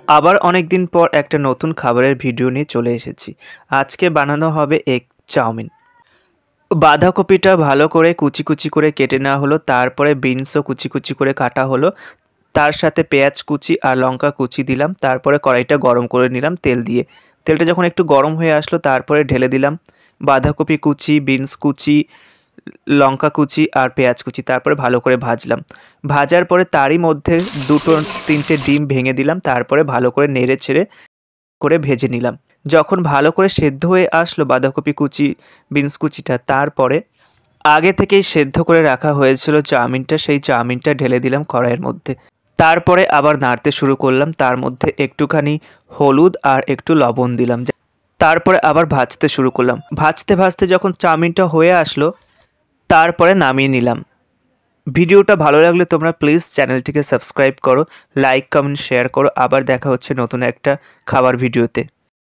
আবার অনেক দিন পর একটা নতুন খাবারের ভিডিও নিয়ে চলে এসেছি। আজকে বানানো হবে এগ চাউমিন। বাঁধাকপিটা ভালো করে কুচি কুচি করে কেটে নেওয়া হলো, তারপরে বিনসও কুচি কুচি করে কাটা হলো, তার সাথে পেঁয়াজ কুচি আর লঙ্কা কুচি দিলাম, তারপরে কড়াইটা গরম করে নিলাম তেল দিয়ে। তেলটা যখন একটু গরম হয়ে আসলো তারপরে ঢেলে দিলাম বাঁধাকপি কুচি, বিনস কুচি, লঙ্কা কুচি আর পেঁয়াজ কুচি, তারপরে ভালো করে ভাজলাম। ভাজার পরে তারই মধ্যে 2-3টে ডিম ভেঙে দিলাম, তারপরে ভালো করে নেড়ে ছেড়ে করে ভেজে নিলাম। যখন ভালো করে সেদ্ধ হয়ে আসলো বাঁধাকপি কুচি, বিনস কুচিটা, তারপরে আগে থেকেই সেদ্ধ করে রাখা হয়েছিল চাউমিনটা, সেই চাউমিনটা ঢেলে দিলাম কড়াইয়ের মধ্যে। তারপরে আবার নাড়তে শুরু করলাম, তার মধ্যে একটুখানি হলুদ আর একটু লবণ দিলাম। তারপরে আবার ভাজতে শুরু করলাম। ভাজতে ভাজতে যখন চাউমিনটা হয়ে আসলো তারপরে নামিয়ে নিলাম। ভিডিওটা ভালো লাগলে তোমরা প্লিজ চ্যানেলটিকে সাবস্ক্রাইব করো, লাইক কমেন্ট শেয়ার করো। আবার দেখা হচ্ছে নতুন একটা খাবার ভিডিওতে।